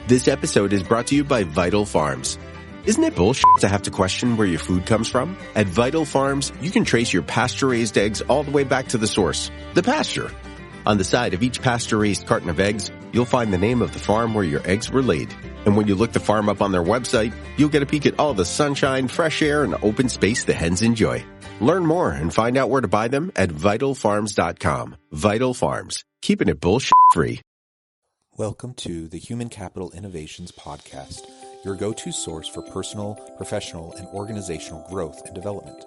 This episode is brought to you by Vital Farms. Isn't it bullshit to have to question where your food comes from? At Vital Farms, you can trace your pasture-raised eggs all the way back to the source, the pasture. On the side of each pasture-raised carton of eggs, you'll find the name of the farm where your eggs were laid. And when you look the farm up on their website, you'll get a peek at all the sunshine, fresh air, and open space the hens enjoy. Learn more and find out where to buy them at vitalfarms.com. Vital Farms, keeping it bullshit-free. Welcome to the Human Capital Innovations Podcast, your go-to source for personal, professional, and organizational growth and development.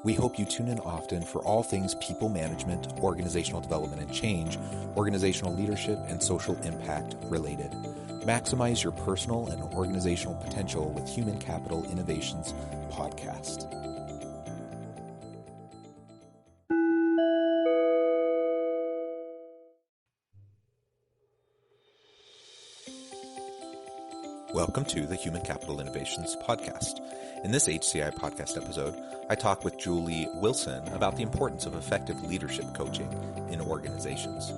We hope you tune in often for all things people management, organizational development and change, organizational leadership, and social impact related. Maximize your personal and organizational potential with Human Capital Innovations Podcast. Welcome to the Human Capital Innovations Podcast. In this HCI podcast episode, I talk with Julie Wilsonn about the importance of effective leadership coaching in organizations.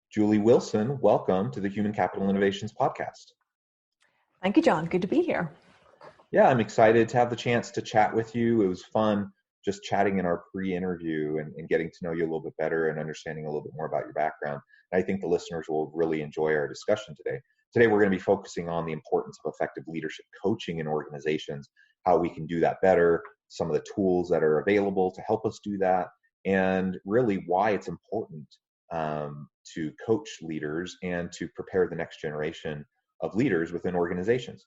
Julie Wilsonn, welcome to the Human Capital Innovations Podcast. Thank you, John. Good to be here. Yeah, I'm excited to have the chance to chat with you. It was fun just chatting in our pre-interview and getting to know you a little bit better and understanding a little bit more about your background. And I think the listeners will really enjoy our discussion today. Today, we're going to be focusing on the importance of effective leadership coaching in organizations, how we can do that better, some of the tools that are available to help us do that, and really why it's important to coach leaders and to prepare the next generation of leaders within organizations.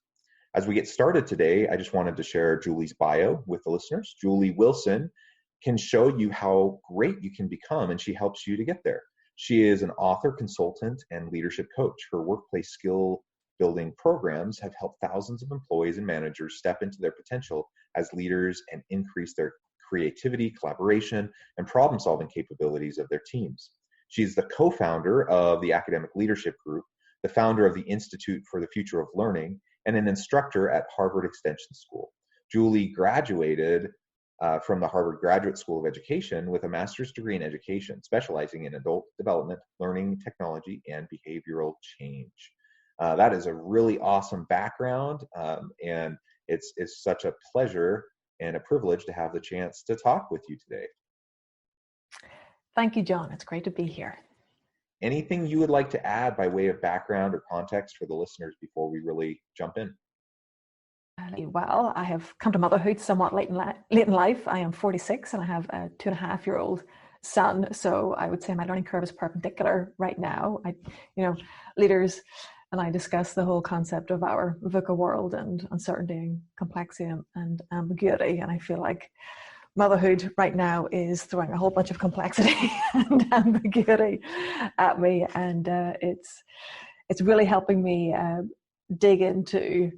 As we get started today, I just wanted to share Julie's bio with the listeners. Julie Wilsonn can show you how great you can become, and she helps you to get there. She is an author, consultant, and leadership coach. Her workplace skill building programs have helped thousands of employees and managers step into their potential as leaders and increase their creativity, collaboration, and problem-solving capabilities of their teams. She's the co-founder of the Academic Leadership Group, the founder of the Institute for the Future of Learning, and an instructor at Harvard Extension School. Julie graduated from the Harvard Graduate School of Education with a master's degree in education, specializing in adult development, learning technology, and behavioral change. That is a really awesome background, and it's such a pleasure and a privilege to have the chance to talk with you today. Thank you, John. It's great to be here. Anything you would like to add by way of background or context for the listeners before we really jump in? Well, I have come to motherhood somewhat late in life. I am 46 and I have a 2.5-year-old son. So I would say my learning curve is perpendicular right now. Leaders and I discuss the whole concept of our VUCA world and uncertainty and complexity and ambiguity. And I feel like motherhood right now is throwing a whole bunch of complexity and ambiguity at me, and it's really helping me dig into,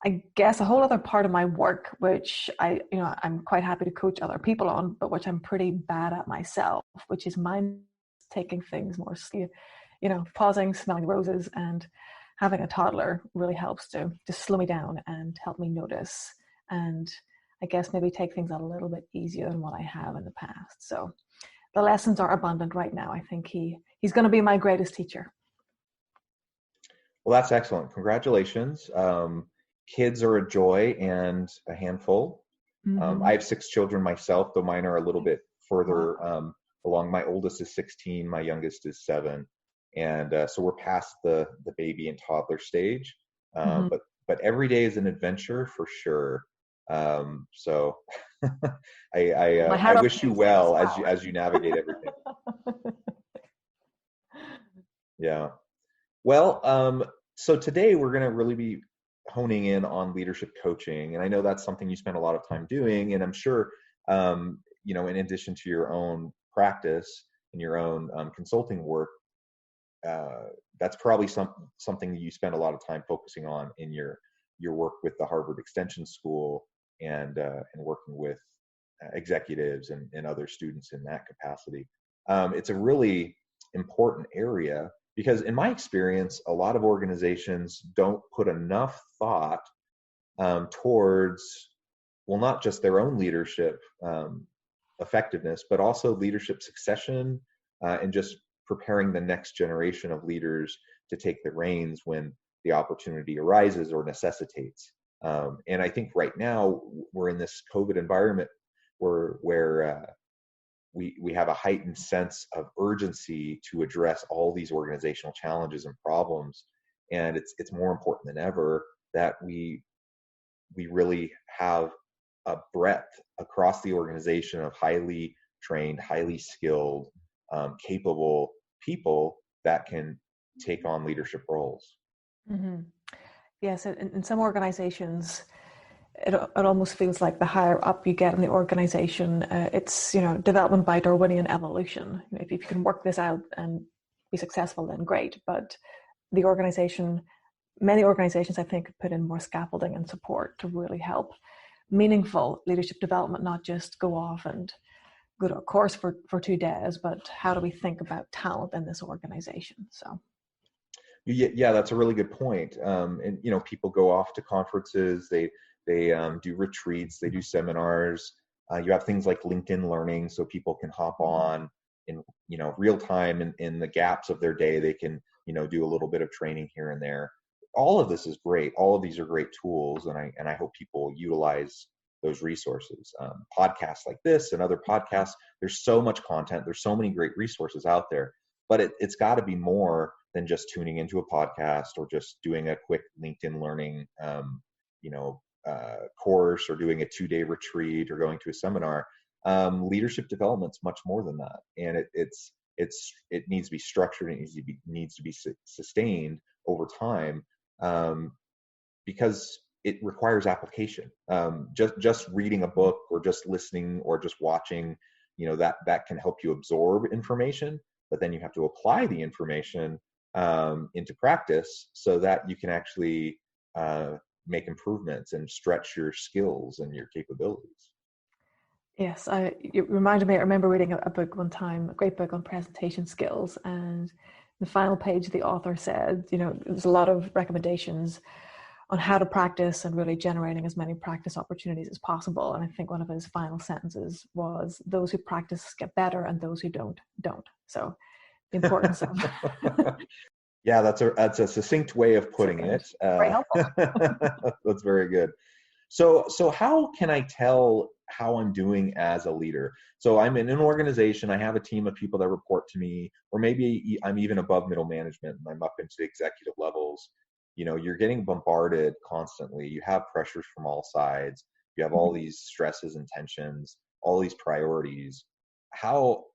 I guess, a whole other part of my work, which I'm quite happy to coach other people on, but which I'm pretty bad at myself, which is taking things more slowly, pausing, smelling roses, and having a toddler really helps to slow me down and help me notice and I guess maybe take things a little bit easier than what I have in the past. So the lessons are abundant right now. I think he's going to be my greatest teacher. Well, that's excellent. Congratulations. Kids are a joy and a handful. Mm-hmm. I have 6 children myself, though mine are a little bit further along. My oldest is 16, my youngest is 7. And so we're past the baby and toddler stage. But every day is an adventure for sure. So I wish you well as you navigate everything. Yeah. Well, so today we're going to really be honing in on leadership coaching. And I know that's something you spend a lot of time doing. And I'm sure, in addition to your own practice and your own consulting work, that's probably something you spend a lot of time focusing on in your work with the Harvard Extension School and working with executives and other students in that capacity. It's a really important area because in my experience, a lot of organizations don't put enough thought towards, well, not just their own leadership effectiveness, but also leadership succession and just preparing the next generation of leaders to take the reins when the opportunity arises or necessitates. And I think right now we're in this COVID environment where we have a heightened sense of urgency to address all these organizational challenges and problems. And it's more important than ever that we really have a breadth across the organization of highly trained, highly skilled, capable people that can take on leadership roles. Mm-hmm. Yes, in some organizations, it almost feels like the higher up you get in the organization, it's, development by Darwinian evolution. If you can work this out and be successful, then great. But many organizations, I think, put in more scaffolding and support to really help meaningful leadership development, not just go off and go to a course for 2 days, but how do we think about talent in this organization? So. Yeah, that's a really good point. And people go off to conferences, they do retreats, they do seminars. You have things like LinkedIn Learning, so people can hop on in real time in the gaps of their day. They can do a little bit of training here and there. All of this is great. All of these are great tools, and I hope people utilize those resources. Podcasts like this and other podcasts. There's so much content. There's so many great resources out there, but it's got to be more than just tuning into a podcast or just doing a quick LinkedIn Learning, course, or doing a 2-day retreat or going to a seminar. Leadership development's much more than that, and it needs to be structured. It needs to be sustained over time, because it requires application. Just reading a book or just listening or just watching, that can help you absorb information, but then you have to apply the information into practice so that you can actually make improvements and stretch your skills and your capabilities. Yes, you reminded me, I remember reading a book one time, a great book on presentation skills, and the final page the author said, there's a lot of recommendations on how to practice and really generating as many practice opportunities as possible. And I think one of his final sentences was, those who practice get better and those who don't. So the importance of... Yeah, that's a succinct way of putting it. Very helpful. That's very good. So how can I tell how I'm doing as a leader? So I'm in an organization, I have a team of people that report to me, or maybe I'm even above middle management and I'm up into the executive levels. You're getting bombarded constantly. You have pressures from all sides. You have all these stresses and tensions, all these priorities. How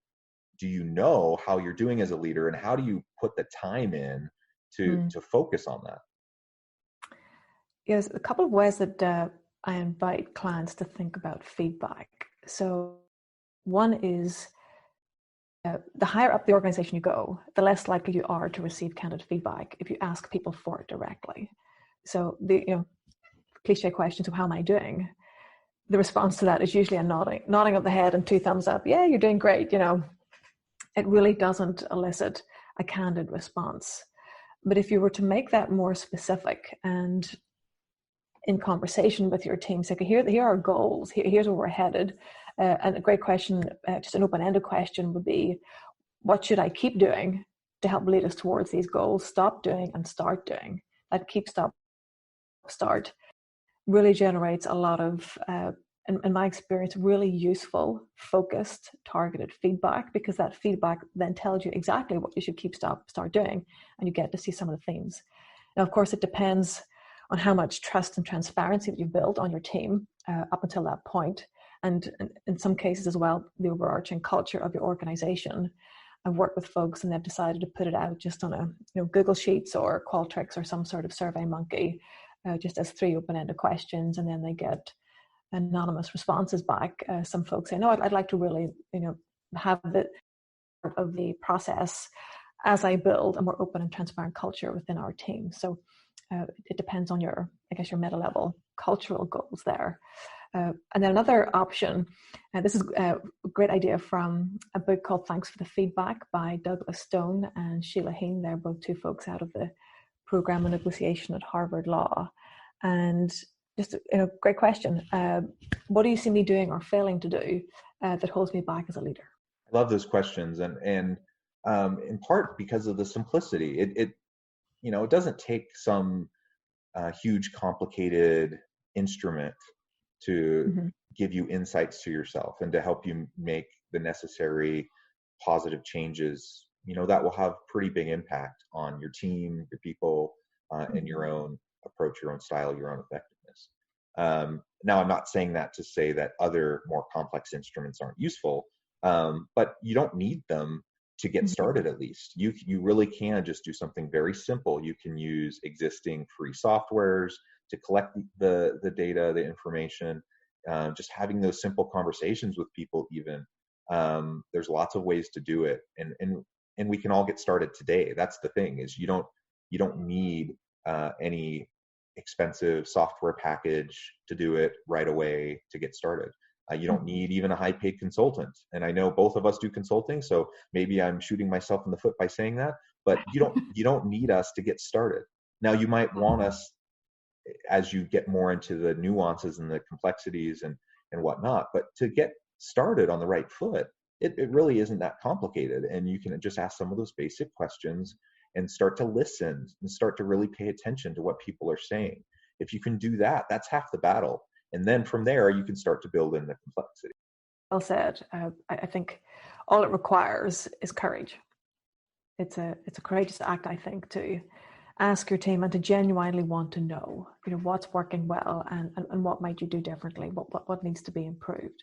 do you know how you're doing as a leader, and how do you put the time in to focus on that? Yes, a couple of ways that I invite clients to think about feedback. So one is the higher up the organization you go, the less likely you are to receive candid feedback if you ask people for it directly. So the cliche questions of how am I doing? The response to that is usually a nodding of the head and 2 thumbs up. Yeah, you're doing great. It really doesn't elicit a candid response. But if you were to make that more specific and in conversation with your team, say, okay, here are our goals, here's where we're headed. And a great question, just an open-ended question would be, what should I keep doing to help lead us towards these goals? Stop doing and start doing. That keep, stop, start really generates a lot of, in my experience, really useful, focused, targeted feedback, because that feedback then tells you exactly what you should keep, stop, start doing, and you get to see some of the themes. Now, of course, it depends on how much trust and transparency that you've built on your team up until that point. And in some cases as well, the overarching culture of your organization. I've worked with folks and they've decided to put it out just on a Google Sheets or Qualtrics or some sort of Survey Monkey, just as 3 open-ended questions, and then they get anonymous responses back. Some folks say, no, I'd like to really have the part of the process as I build a more open and transparent culture within our team. So it depends on your meta-level cultural goals there. And then another option, this is a great idea from a book called Thanks for the Feedback by Douglas Stone and Sheila Heen. They're both two folks out of the program of negotiation at Harvard Law. And just great question. What do you see me doing or failing to do that holds me back as a leader? I love those questions, and in part because of the simplicity. It doesn't take some huge, complicated instrument to give you insights to yourself and to help you make the necessary positive changes, that will have pretty big impact on your team, your people, and your own approach, your own style, your own effectiveness. Now, I'm not saying that to say that other more complex instruments aren't useful, but you don't need them to get started. At least you really can just do something very simple. You can use existing free softwares to collect the data, the information, just having those simple conversations with people even. There's lots of ways to do it, and we can all get started today. That's the thing, is you don't need any expensive software package to do it right away to get started. You don't need even a high-paid consultant. And I know both of us do consulting, so maybe I'm shooting myself in the foot by saying that, but you don't need us to get started. Now, you might want us as you get more into the nuances and the complexities and whatnot, but to get started on the right foot, it really isn't that complicated. And you can just ask some of those basic questions and start to listen and start to really pay attention to what people are saying. If you can do that, that's half the battle. And then from there, you can start to build in the complexity. Well said. I think all it requires is courage. It's a courageous act, I think, to ask your team and to genuinely want to know, what's working well and what might you do differently, what needs to be improved.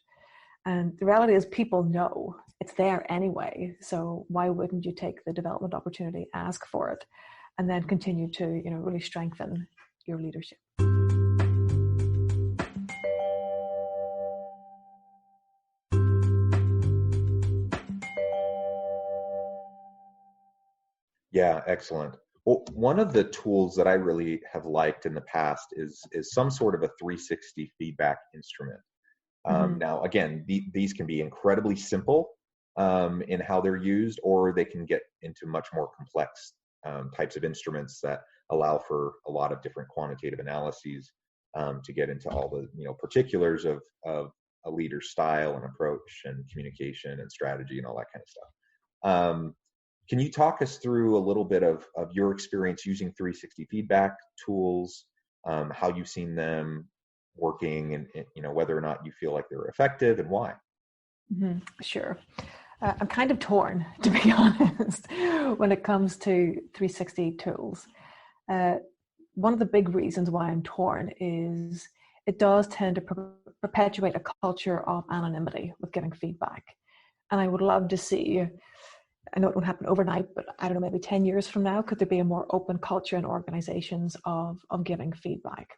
And the reality is people know it's there anyway. So why wouldn't you take the development opportunity, ask for it, and then continue to, really strengthen your leadership. Yeah, excellent. Well, one of the tools that I really have liked in the past is some sort of a 360 feedback instrument. Now, again, these can be incredibly simple in how they're used, or they can get into much more complex types of instruments that allow for a lot of different quantitative analyses to get into all the particulars of a leader's style and approach and communication and strategy and all that kind of stuff. Can you talk us through a little bit of your experience using 360 feedback tools, how you've seen them working, and whether or not you feel like they're effective and why? Sure. I'm kind of torn, to be honest, when it comes to 360 tools. One of the big reasons why I'm torn is it does tend to perpetuate a culture of anonymity with giving feedback. And I would love to see, I know it won't happen overnight, but I don't know, maybe 10 years from now, could there be a more open culture in organizations of giving feedback?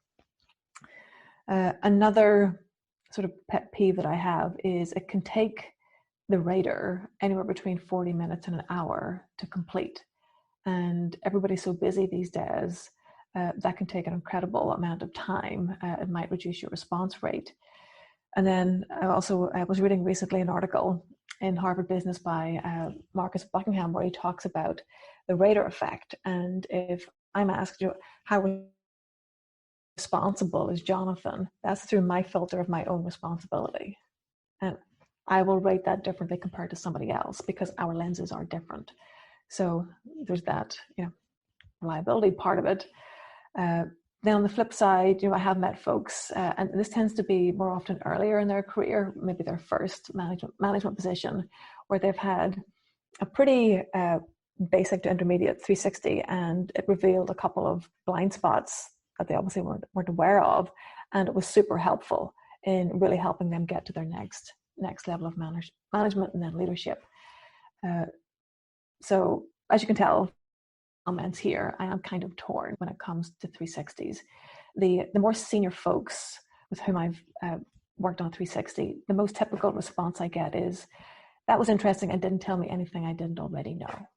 Another sort of pet peeve that I have is it can take the rater anywhere between 40 minutes and an hour to complete. And everybody's so busy these days, that can take an incredible amount of time. It might reduce your response rate. And then I was reading recently an article in Harvard Business by Marcus Buckingham, where he talks about the rater effect. And if I'm asked, how responsible is Jonathan, that's through my filter of my own responsibility. And I will rate that differently compared to somebody else because our lenses are different. So there's that, reliability part of it. Then on the flip side, I have met folks, and this tends to be more often earlier in their career, maybe their first management position, where they've had a pretty basic to intermediate 360, and it revealed a couple of blind spots that they obviously weren't aware of, and it was super helpful in really helping them get to their next level of management and then leadership. So as you can tell, comments here, I am kind of torn when it comes to 360s. The more senior folks with whom I've worked on 360, the most typical response I get is, that was interesting and didn't tell me anything I didn't already know.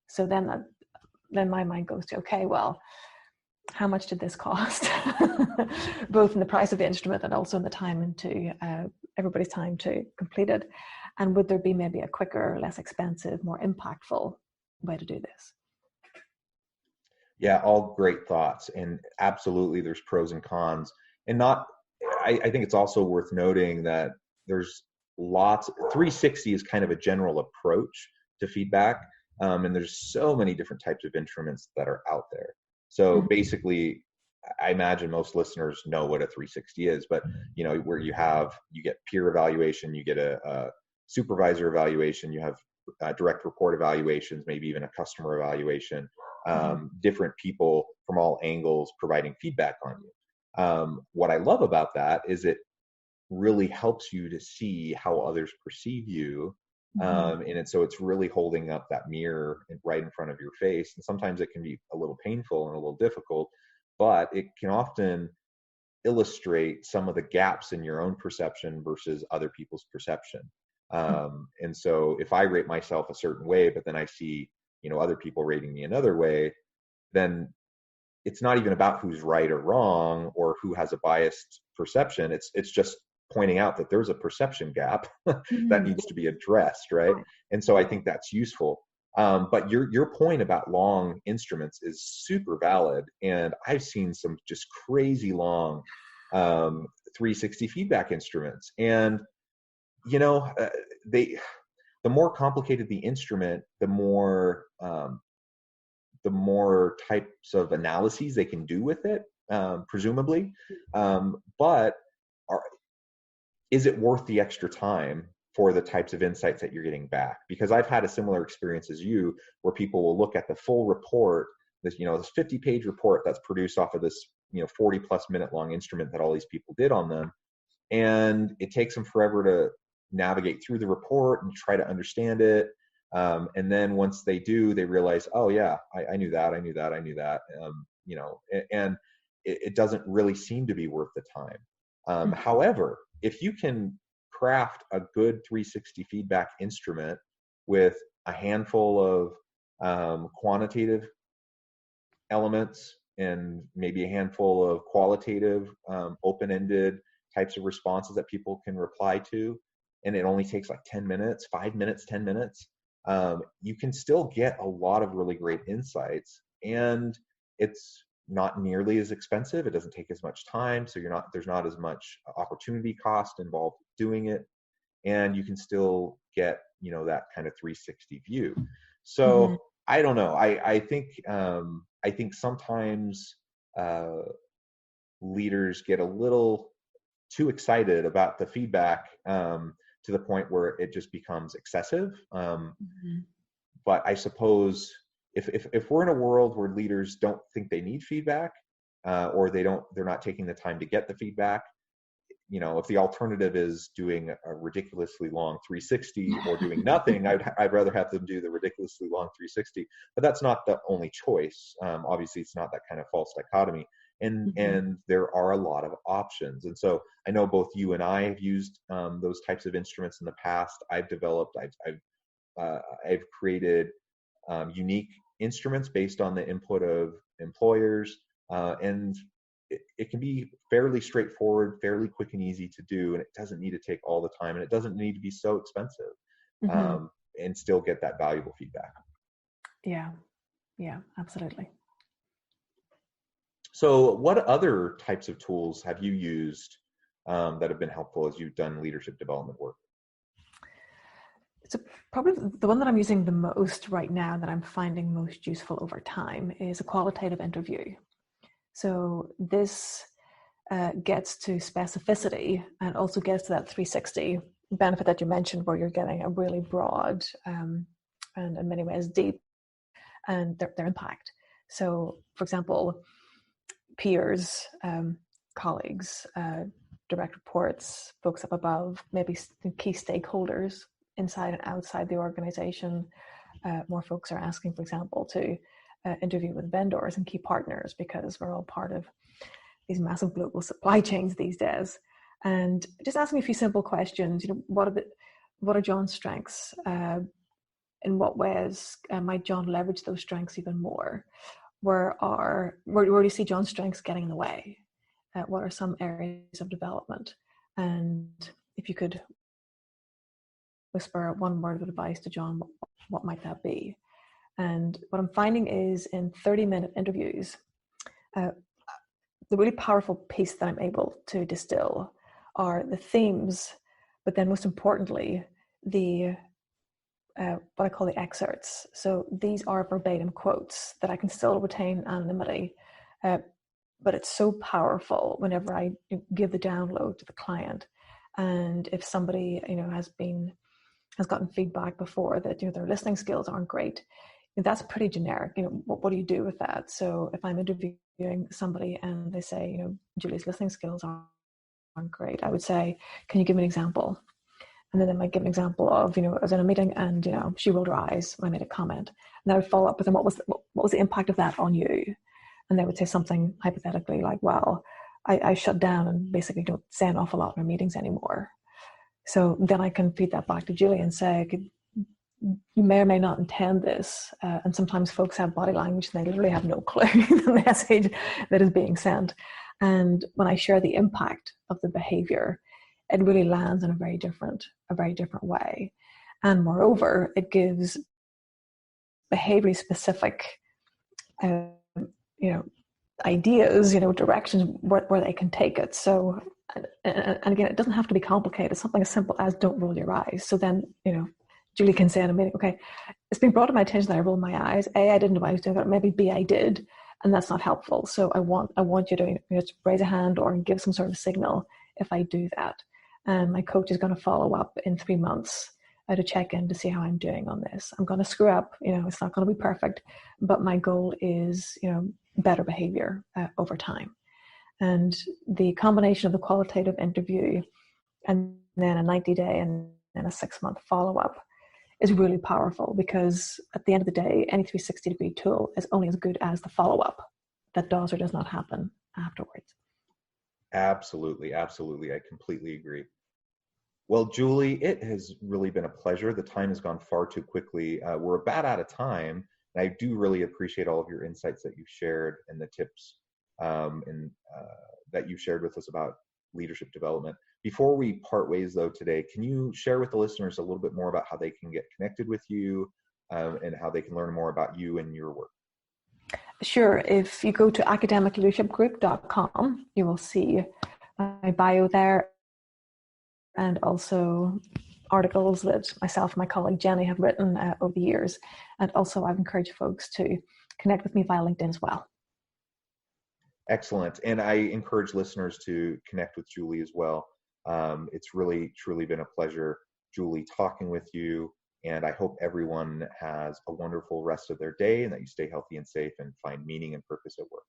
So then my mind goes to, okay, well, how much did this cost? Both in the price of the instrument and also in the time into everybody's time to complete it. And would there be maybe a quicker, less expensive, more impactful way to do this? Yeah, all great thoughts. And absolutely there's pros and cons. And I think it's also worth noting that there's 360 is kind of a general approach to feedback. And there's so many different types of instruments that are out there. So basically, I imagine most listeners know what a 360 is, but where you get peer evaluation, you get a supervisor evaluation, you have direct report evaluations, maybe even a customer evaluation, different people from all angles providing feedback on you. What I love about that is it really helps you to see how others perceive you. So it's really holding up that mirror right in front of your face. And sometimes it can be a little painful and a little difficult, but it can often illustrate some of the gaps in your own perception versus other people's perception. And so if I rate myself a certain way, but then I see, other people rating me another way, then it's not even about who's right or wrong or who has a biased perception. It's just pointing out that there's a perception gap that needs to be addressed, right? And so I think that's useful. But your point about long instruments is super valid, and I've seen some just crazy long 360 feedback instruments, and the more complicated the instrument, the more types of analyses they can do with it, presumably. But is it worth the extra time for the types of insights that you're getting back? Because I've had a similar experience as you, where people will look at the full report, this 50-page report that's produced off of this 40+ minute long instrument that all these people did on them, and it takes them forever to navigate through the report and try to understand it. And then once they do, they realize, oh yeah, I knew that, and it doesn't really seem to be worth the time. However, if you can craft a good 360 feedback instrument with a handful of quantitative elements and maybe a handful of qualitative, open-ended types of responses that people can reply to, and it only takes like 10 minutes, 5 minutes, 10 minutes, you can still get a lot of really great insights, and it's not nearly as expensive. It doesn't take as much time, so there's not as much opportunity cost involved doing it, and you can still get that kind of 360 view. So I don't know. I think sometimes leaders get a little too excited about the feedback to the point where it just becomes excessive. But I suppose if we're in a world where leaders don't think they need feedback, or they're not taking the time to get the feedback, if the alternative is doing a ridiculously long 360 or doing nothing, I'd rather have them do the ridiculously long 360. But that's not the only choice. Obviously, it's not that kind of false dichotomy. And there are a lot of options. And so I know both you and I have used those types of instruments in the past. I've created unique instruments based on the input of employers, and it can be fairly straightforward, fairly quick and easy to do, and it doesn't need to take all the time, and it doesn't need to be so expensive, and still get that valuable feedback. Yeah, absolutely. So what other types of tools have you used that have been helpful as you've done leadership development work? So probably the one that I'm using the most right now, that I'm finding most useful over time, is a qualitative interview. So this gets to specificity and also gets to that 360 benefit that you mentioned, where you're getting a really broad and in many ways deep and their impact. So for example, peers, colleagues, direct reports, folks up above, maybe key stakeholders inside and outside the organization. More folks are asking, for example, to interview with vendors and key partners, because we're all part of these massive global supply chains these days. And just asking a few simple questions. What are John's strengths? In what ways might John leverage those strengths even more? where do you see John's strengths getting in the way? What are some areas of development? And if you could whisper one word of advice to John, what might that be? And what I'm finding is in 30-minute interviews, the really powerful piece that I'm able to distill are the themes, but then most importantly, the what I call the excerpts. So these are verbatim quotes that I can still retain anonymity, but it's so powerful whenever I give the download to the client. And if somebody, has gotten feedback before that, their listening skills aren't great, that's pretty generic. What do you do with that? So if I'm interviewing somebody and they say, Julie's listening skills aren't great, I would say, can you give me an example? And then they might give an example of, I was in a meeting and, she rolled her eyes when I made a comment. And I would follow up with them, what was the impact of that on you? And they would say something hypothetically like, well, I shut down and basically don't say an awful lot in our meetings anymore. So then I can feed that back to Julie and say, you may or may not intend this. And sometimes folks have body language and they literally have no clue the message that is being sent. And when I share the impact of the behavior, it really lands in a very different way. And moreover, it gives behaviorally specific, ideas, directions where they can take it. So, and again, it doesn't have to be complicated. Something as simple as don't roll your eyes. So then, Julie can say in a meeting, okay, it's been brought to my attention that I rolled my eyes. A, I didn't know I was doing that. Maybe B, I did. And that's not helpful. So I want you to just raise a hand or give some sort of signal if I do that. And my coach is going to follow up in 3 months to check in to see how I'm doing on this. I'm going to screw up, it's not going to be perfect, but my goal is, better behavior over time. And the combination of the qualitative interview and then a 90-day and then a 6-month follow-up is really powerful, because at the end of the day, any 360-degree tool is only as good as the follow-up that does or does not happen afterwards. Absolutely. I completely agree. Well, Julie, it has really been a pleasure. The time has gone far too quickly. We're about out of time. And I do really appreciate all of your insights that you've shared and the tips that you've shared with us about leadership development. Before we part ways, though, today, can you share with the listeners a little bit more about how they can get connected with you and how they can learn more about you and your work? Sure. If you go to academicleadershipgroup.com, you will see my bio there, and also articles that myself and my colleague Jenny have written over the years. And also I've encouraged folks to connect with me via LinkedIn as well. Excellent. And I encourage listeners to connect with Julie as well. It's really, truly been a pleasure, Julie, talking with you. And I hope everyone has a wonderful rest of their day and that you stay healthy and safe and find meaning and purpose at work.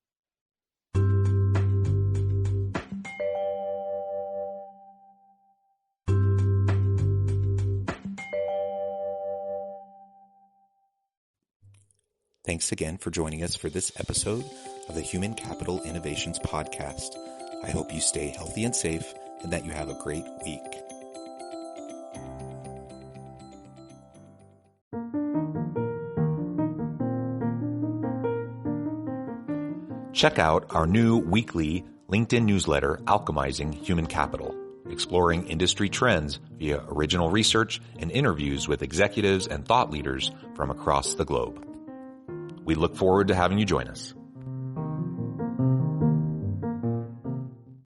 Thanks again for joining us for this episode of the Human Capital Innovations Podcast. I hope you stay healthy and safe and that you have a great week. Check out our new weekly LinkedIn newsletter, Alchemizing Human Capital, exploring industry trends via original research and interviews with executives and thought leaders from across the globe. We look forward to having you join us.